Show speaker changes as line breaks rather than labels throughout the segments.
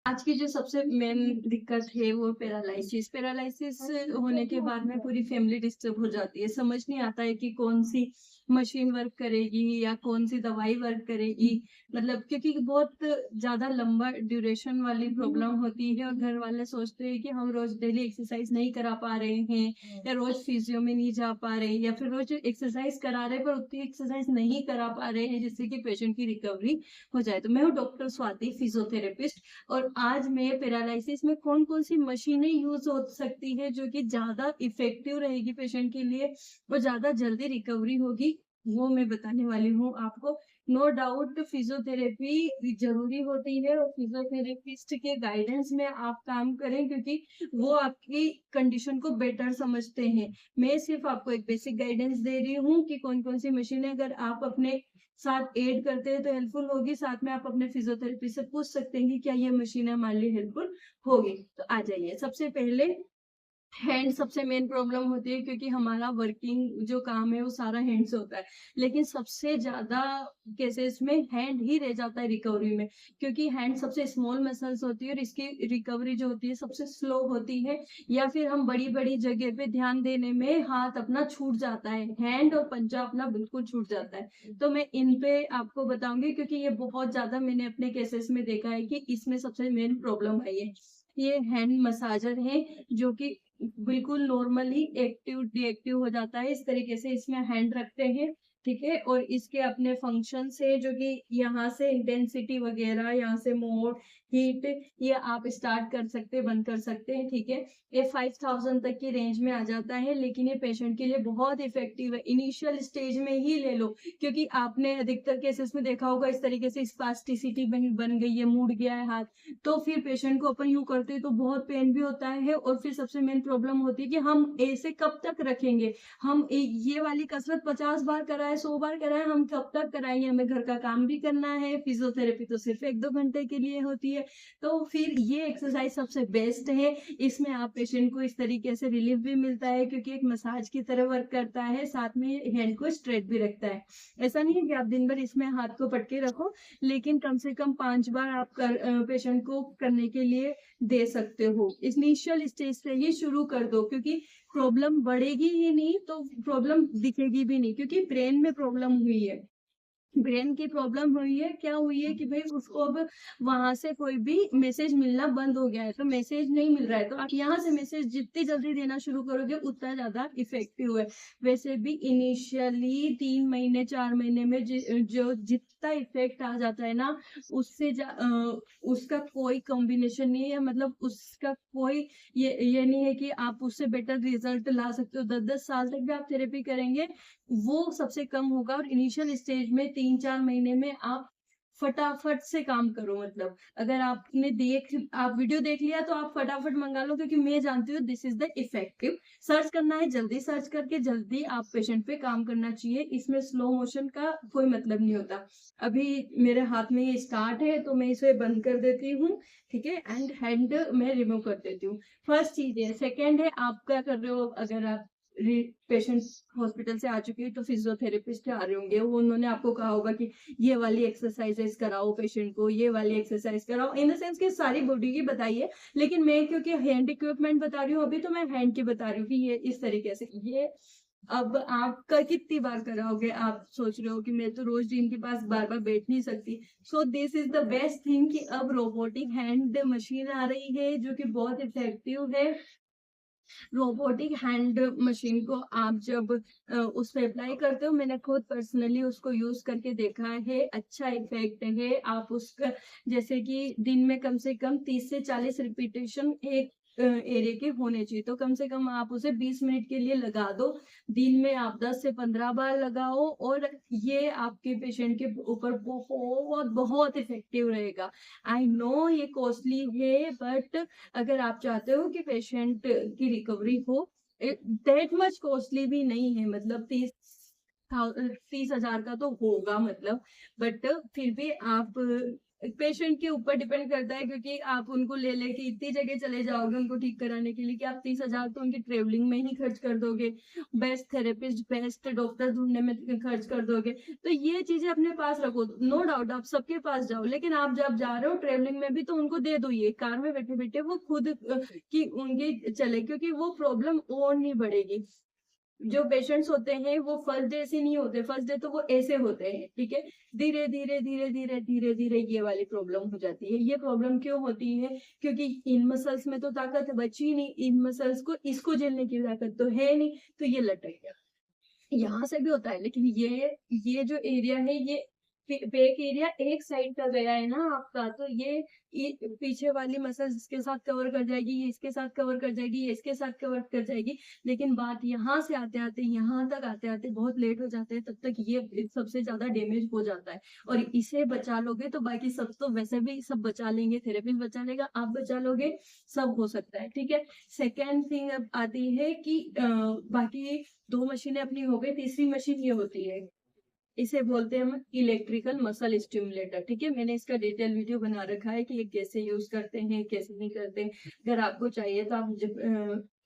आज की जो सबसे मेन दिक्कत है वो पैरालिसिस। पैरालिसिस होने के बाद में पूरी फैमिली डिस्टर्ब हो जाती है। समझ नहीं आता है कि कौन-सी मशीन वर्क करेगी या कौन-सी दवाई वर्क करेगी। मतलब क्योंकि बहुत ज़्यादा लंबा ड्यूरेशन वाली प्रॉब्लम होती है और घर वाले सोचते हैं कि हम रोज़ डेली एक्सरसाइज़ नहीं करा पा रहे हैं या रोज़ फिजियो में नहीं जा पा रहे हैं या फिर रोज़ एक्सरसाइज़ करा रहे हैं पर उतनी एक्सरसाइज़ नहीं करा पा रहे हैं जिससे कि पेशेंट की रिकवरी हो जाए। तो मैं हूँ डॉक्टर स्वाति, फिजियोथेरेपिस्ट। और आज मैं पैरालिसिस में कौन-कौन सी मशीनें यूज़ हो सकती है जो कि ज़्यादा इफ़ेक्टिव रहेगी पेशेंट के लिए और ज़्यादा जल्दी रिकवरी होगी, वो मैं बताने वाली हूँ आपको। नो डाउट फिजियोथेरेपी ज़रूरी होती है और फिजियोथेरेपिस्ट के गाइडेंस में आप काम करें क्योंकि वो आपकी कंडीशन को बेटर समझते हैं। मैं सिर्फ़ आपको एक बेसिक गाइडेंस दे रही हूँ कि कौन-कौन सी मशीनें अगर आप अपने साथ ऐड करते हैं तो हेल्पफुल होगी। साथ में आप अपने फिजियोथेरेपिस्ट से पूछ सकते हैं कि क्या ये मशीन हमारे लिए हेल्पफुल होगी। तो आ जाइए, सबसे पहले हैंड सबसे मेन प्रॉब्लम होती है क्योंकि हमारा वर्किंग जो काम है वो सारा हैंड से होता है। लेकिन सबसे ज़्यादा केसेस में हैंड ही रह जाता है रिकवरी में क्योंकि हैंड सबसे स्मॉल मसल्स होती है और इसकी रिकवरी जो होती है सबसे स्लो होती है या फिर हम बड़ी-बड़ी जगह पे ध्यान देने में हाथ अपना छूट जाता है। हैंड और पंजा अपना बिल्कुल छूट जाता है। तो मैं इन पे आपको बताऊँगी क्योंकि ये बहुत ज़्यादा मैंने अपने केसेस में देखा है कि इसमें सबसे मेन प्रॉब्लम है ये। ये हैंड मसाजर है जो कि बिल्कुल नॉर्मली एक्टिव डीएक्टिव हो जाता है। इस तरीके से इसमें हैंड रखते हैं, ठीक है? और इसके अपने फंक्शंस है जो कि यहाँ से इंटेंसिटी वगैरह, यहाँ से मोड, हीट ये आप स्टार्ट कर सकते हैं, बंद कर सकते हैं, ठीक है? ये 5000 तक की रेंज में आ जाता है लेकिन ये पेशेंट के लिए बहुत इफ़ेक्टिव है। इनिशियल स्टेज में ही ले लो क्योंकि आपने अधिकतर केसेस में देखा होगा इस तरीके से स्पास्टिसिटी बन बन गई है, मुड़ गया है हाथ। तो फिर पेशेंट को अपन यूँ करते हैं तो बहुत पेन भी होता है और फिर सबसे मेन प्रॉब्लम होती है कि हम ऐसे कब तक रखेंगे? हम ये वाली कसरत 50 बार कराएँ, 100 बार कराएँ, हम कब तक कराएँगे? हमें घर का काम भी करना है, फिज़ियोथेरेपी तो सिर्फ़ 1-2 घंटे के लिए होती है। तो फिर ये एक्सरसाइज़ सबसे बेस्ट है। इसमें आप पेशेंट को इस तरीके से रिलीफ़ भी मिलता है क्योंकि एक मसाज की तरह वर्क करता है, साथ में हैंड को स्ट्रेट भी रखता है। ऐसा नहीं है कि आप दिन भर इसमें हाथ को पटके रखो, लेकिन कम से कम 5 बार आप पेशेंट को करने के लिए दे सकते हो। इनिशियल स्टेज से ही शुरू कर दो क्योंकि प्रॉब्लम बढ़ेगी ही नहीं तो प्रॉब्लम दिखेगी भी नहीं क्योंकि ब्रेन में प्रॉब्लम हुई है। ब्रेन की प्रॉब्लम हुई है, क्या हुई है कि भई उसको अब वहाँ से कोई भी मैसेज मिलना बंद हो गया है, तो मैसेज नहीं मिल रहा है, तो आप यहाँ से मैसेज जितनी जल्दी देना शुरू करोगे उतना ज़्यादा इफ़ेक्टिव है। वैसे भी इनिशियली 3 महीने, 4 महीने में जो जितना इफ़ेक्ट आ जाता है ना, उससे उसका कोई कॉम्बिनेशन नहीं है मतलब उसका कोई ये नहीं है कि आप उससे बेटर रिज़ल्ट ला सकते हो। 10-10 साल तक भी आप थेरेपी करेंगे वो सबसे कम होगा और इनिशियल स्टेज में 3-4 महीने में आप फटाफट से काम करो मतलब। अगर आप वीडियो देख लिया तो आप फटाफट मँगा लो क्योंकि मैं जानती हूँ this is the effective. Search करना है जल्दी सर्च करके जल्दी आप पेशेंट पे काम करना चाहिए। इसमें स्लो मोशन का कोई मतलब नहीं होता। अभी मेरे हाथ में ये स्टार्ट है तो मैं इसे बंद कर देती हूँ, ठीक है? एंड हैंड मैं रिमूव कर देती हूँ। फर्स्ट चीज़ है। सेकंड है आप क्या कर रहे हो अगर आप री पेशेंट हॉस्पिटल से आ चुके हैं तो फिजियोथेरेपिस्ट आ रहे होंगे। वो उन्होंने आपको कहा होगा कि ये वाली एक्सरसाइज़ेज़ कराओ पेशेंट को, ये वाली एक्सरसाइज़ कराओ। इन द सेंस कि सारी बॉडी की बताइए, लेकिन मैं क्योंकि हैंड इक्विपमेंट बता रही हूँ अभी तो मैं हैंड की बता रही हूँ कि ये इस तरीके से ये अब आपका कितनी बार कराओगे? आप सोच रहे हो कि मैं तो रोज़ जिम के पास बार-बार बैठ नहीं सकती। So this is the best thing कि अब रोबोटिक हैंड मशीन आ रही है जो कि बहुत इफेक्टिव है। रोबोटिक हैंड मशीन को आप जब उस पे अप्लाई करते हो मैंने खुद पर्सनली उसको यूज़ करके देखा है, अच्छा इफ़ेक्ट है। आप उसका जैसे कि दिन में कम से कम 30 से 40 रिपिटेशन एक एरिया के होने चाहिए। तो कम से कम आप उसे 20 मिनट के लिए लगा दो। दिन में आप 10 से 15 बार लगाओ और ये आपके पेशेंट के ऊपर बहुत इफ़ेक्टिव रहेगा। आई नो ये कॉस्टली है बट अगर आप चाहते हो कि पेशेंट की रिकवरी हो दैट मच कॉस्टली भी नहीं है मतलब 30,000 का तो होगा मतलब बट फिर भी आप पेशेंट के ऊपर डिपेंड करता है, क्योंकि आप उनको ले लेके इतनी जगह चले जाओगे उनको ठीक कराने के लिए कि आप 30,000 तो उनकी ट्रेवलिंग में ही खर्च कर दोगे, बेस्ट थेरेपिस्ट बेस्ट डॉक्टर ढूंढने में खर्च कर दोगे। तो ये चीजें अपने पास रखो, नो डाउट आप सबके पास जाओ, लेकिन आप जब जा रहे हो ट्रेवलिंग में भी तो उनको दे दो, ये कार में बैठे बैठे वो खुद की उनकी चले, क्योंकि वो प्रॉब्लम और नहीं बढ़ेगी। जो पेशेंट्स होते हैं वो फर्स्ट डे से नहीं होते, फर्स्ट डे तो वो ऐसे होते हैं, ठीक है, धीरे धीरे धीरे धीरे धीरे धीरे ये वाली प्रॉब्लम हो जाती है। ये प्रॉब्लम क्यों होती है? क्योंकि इन मसल्स में तो ताकत बची नहीं, इन मसल्स को इसको झेलने की ताकत तो है नहीं, तो ये लटक गया। यहाँ से भी होता है, लेकिन ये जो एरिया है, ये बैक एरिया एक साइड का गया है ना आपका, तो ये पीछे वाली मसल्स इसके साथ कवर कर जाएगी, ये इसके साथ कवर कर जाएगी, ये इसके साथ कवर कर जाएगी। लेकिन बात यहाँ से आते आते यहाँ तक आते आते बहुत लेट हो जाते हैं, तब तक ये सबसे ज्यादा डैमेज हो जाता है। और इसे बचा लोगे तो बाकी सब तो वैसे भी सब बचा लेंगे, थेरेपी बचा लेगा, आप बचा लोगे, सब हो सकता है, ठीक है। सेकेंड थिंग अब आती है कि बाकी 2 मशीनें अपनी हो गई, तीसरी मशीन ये होती है, इसे बोलते हैं हम इलेक्ट्रिकल मसल स्टिमुलेटर, ठीक है। मैंने इसका डिटेल वीडियो बना रखा है कि ये कैसे यूज करते हैं कैसे नहीं करते हैं। अगर आपको चाहिए तो आप मुझे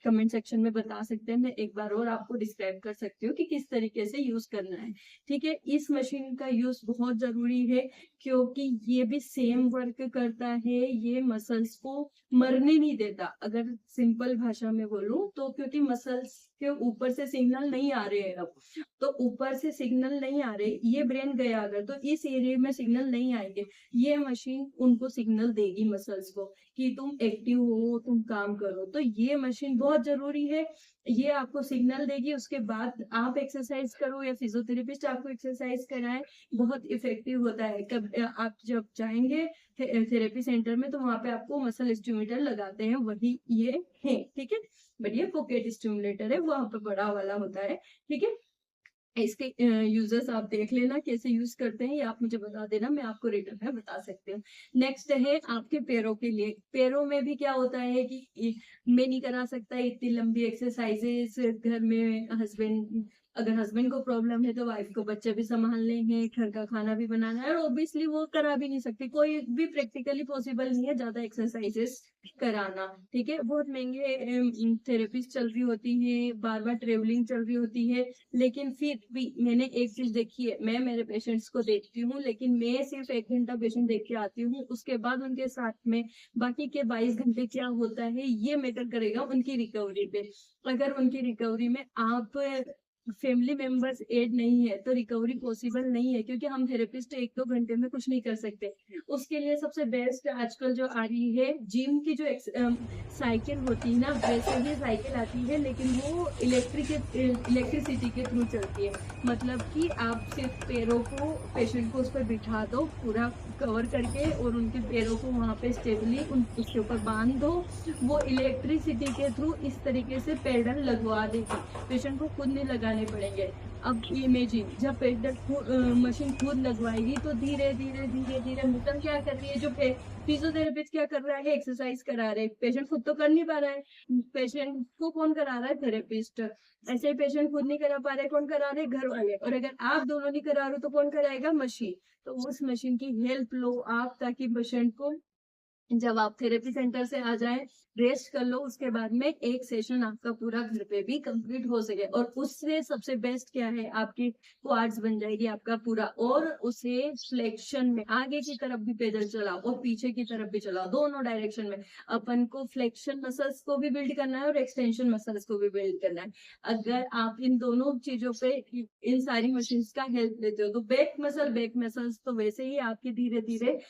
कमेंट सेक्शन में बता सकते हैं, मैं एक बार और आपको डिस्क्राइब कर सकती हूँ कि किस तरीके से यूज करना है, ठीक है। इस मशीन का यूज बहुत जरूरी है, क्योंकि ये भी सेम वर्क करता है, ये मसल्स को मरने नहीं देता। अगर सिंपल भाषा में बोलूं तो, क्योंकि मसल्स के ऊपर से सिग्नल नहीं आ रहे हैं अब, तो ऊपर से सिग्नल नहीं आ रहे, ये ब्रेन गया अगर तो इस एरिया में सिग्नल नहीं आएंगे, ये मशीन उनको सिग्नल देगी मसल्स को कि तुम एक्टिव हो, तुम काम करो। तो ये मशीन बहुत जरूरी है, ये आपको सिग्नल देगी, उसके बाद आप एक्सरसाइज करो या फिजियोथेरेपिस्ट आपको एक्सरसाइज कराए, बहुत इफेक्टिव होता है। कब आप जब जाएंगे थेरेपी सेंटर में तो वहां पे आपको मसल स्टिमुलेटर लगाते हैं, वही ये है, ठीक है। बट ये पॉकेट स्टिमुलेटर है, वहां पे बड़ा वाला होता है, ठीक है। इसके यूजर्स आप देख लेना कैसे यूज करते हैं, या आप मुझे बता देना, मैं आपको रिटर्न में बता सकती हूँ। नेक्स्ट है आपके पैरों के लिए। पैरों में भी क्या होता है कि मैं नहीं करा सकता इतनी लंबी एक्सरसाइजेस घर में, हस्बैंड अगर हस्बैंड को प्रॉब्लम है तो वाइफ को बच्चे भी संभालने हैं, घर का खाना भी बनाना है, और ऑब्वियसली वो करा भी नहीं सकती, कोई भी प्रैक्टिकली पॉसिबल नहीं है ज्यादा एक्सरसाइजेस कराना, ठीक है। बहुत महंगे थेरेपीज चल रही होती है, बार बार ट्रेवलिंग चल रही होती है, लेकिन फिर भी मैंने एक चीज देखी है, मैं मेरे पेशेंट्स को देखती हूँ, लेकिन मैं सिर्फ 1 घंटा पेशेंट देख के आती हूँ, उसके बाद उनके साथ में बाकी के 22 घंटे क्या होता है ये मैटर करेगा उनकी रिकवरी पे। अगर उनकी रिकवरी में आप फैमिली मेंबर्स एड नहीं है तो रिकवरी पॉसिबल नहीं है, क्योंकि हम थेरेपिस्ट 1-2 घंटे में कुछ नहीं कर सकते। उसके लिए सबसे बेस्ट आजकल जो आ रही है, जिम की जो साइकिल होती है ना, वैसे ही साइकिल आती है, लेकिन वो इलेक्ट्रिसिटी के थ्रू चलती है। मतलब कि आप सिर्फ पैरों को, पेशेंट को उस पर बिठा दो पूरा कवर करके, और उनके पैरों को वहाँ पे स्टेबली उसके ऊपर बांध दो, वो इलेक्ट्रिसिटी के थ्रू इस तरीके से पेडल लगवा देगी, पेशेंट को खुद नहीं लगाने पड़ेंगे। अब इमेजिन जब पेडल मशीन खुद लगवाएगी तो धीरे धीरे धीरे धीरे, मतलब क्या कर रही है, जो फिजियोथेरेपिस्ट क्या कर रहा है, एक्सरसाइज करा रहे, पेशेंट खुद तो कर नहीं पा रहा है, पेशेंट को कौन करा रहा है, थेरेपिस्ट। ऐसे ही पेशेंट खुद नहीं करा पा रहे, कौन करा रहे, घर वाले। और अगर आप दोनों नहीं करा रहे हो तो कौन कराएगा, मशीन। तो उस मशीन की हेल्प लो आप, ताकि पेशेंट को जब आप थेरेपी सेंटर से आ जाएं, रेस्ट कर लो, उसके बाद में एक सेशन आपका पूरा घर पे भी कंप्लीट हो सके। और उससे सबसे बेस्ट क्या है, आपकी क्वाड्स बन जाएगी आपका पूरा, और उसे फ्लेक्शन में आगे की तरफ भी पैदल चलाओ और पीछे की तरफ भी चलाओ, दोनों डायरेक्शन में। अपन को फ्लेक्शन मसल्स को भी बिल्ड करना है और एक्सटेंशन मसल्स को भी बिल्ड करना है। अगर आप इन दोनों चीजों पे, इन सारी मशीन्स का हेल्प लेते हो, तो बैक मसल्स तो वैसे ही आपकी धीरे धीरे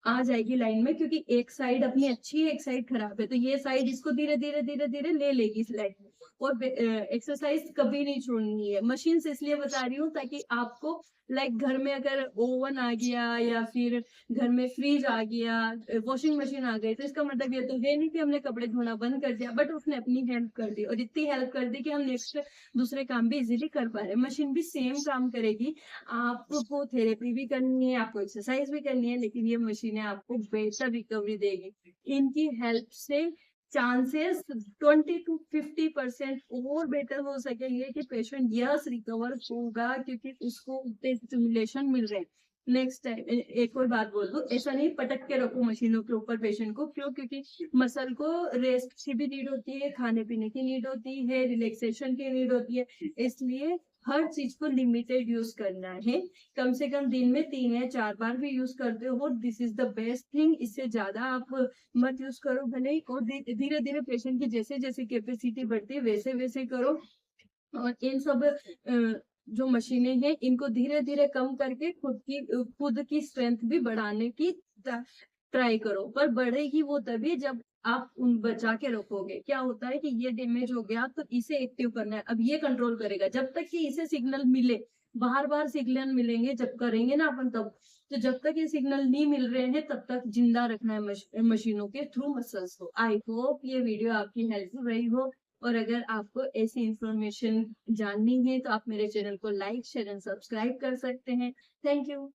आ जाएगी लाइन में, क्योंकि एक साइड अपनी अच्छी है, एक साइड खराब है, तो ये साइड इसको धीरे धीरे धीरे धीरे ले लेगी इस लाइन में। और एक्सरसाइज कभी नहीं छोड़नी है। मशीन से इसलिए बता रही हूँ ताकि आपको, लाइक घर में अगर ओवन आ गया या फिर घर में फ्रिज आ गया, वॉशिंग मशीन आ गई, तो इसका मतलब ये तो है नहीं कि हमने कपड़े धोना बंद कर दिया, बट उसने अपनी हेल्प कर दी, और इतनी हेल्प कर दी कि हम नेक्स्ट दूसरे काम भी इजीली कर पा रहे हैं। मशीन भी सेम काम करेगी, आपको थेरेपी भी करनी है, आपको एक्सरसाइज भी करनी है, लेकिन ये मशीनें आपको बेहतर रिकवरी देगी। इनकी हेल्प से चांसेस 20 to 50% और बेटर हो सकेंगे कि पेशेंट यस रिकवर होगा, क्योंकि उसको स्टिमुलेशन मिल रहे हैं। नेक्स्ट टाइम एक और बात बोल दूं, ऐसा नहीं पटक के रखो मशीनों के ऊपर पेशेंट को। क्यों? क्योंकि मसल को रेस्ट की भी नीड होती है, खाने पीने की नीड होती है, रिलैक्सेशन की नीड होती है। इसलिए हर चीज को लिमिटेड यूज करना है। कम से कम दिन में 3 या 4 बार भी यूज करते हो, this is the best thing. इससे ज्यादा आप मत यूज करो भले ही। और धीरे धीरे पेशेंट की जैसे जैसे कैपेसिटी बढ़ती है वैसे वैसे करो। और इन सब जो मशीनें हैं इनको धीरे धीरे कम करके खुद की स्ट्रेंथ भी बढ़ाने की ट्राई करो। पर बढ़ेगी वो तभी जब आप उन बचा के रखोगे। क्या होता है कि ये डैमेज हो गया तो इसे एक्टिव करना है, अब ये कंट्रोल करेगा। जब तक कि इसे सिग्नल मिले, बार बार सिग्नल मिलेंगे जब करेंगे ना अपन तब। तो जब तक ये सिग्नल नहीं मिल रहे हैं तब तक जिंदा रखना है मशीनों के थ्रू मसल्स को। आई होप ये वीडियो आपकी हेल्पफुल रही हो। और अगर आपको ऐसी इंफॉर्मेशन जाननी है तो आप मेरे चैनल को लाइक शेयर एंड सब्सक्राइब कर सकते हैं। Thank you.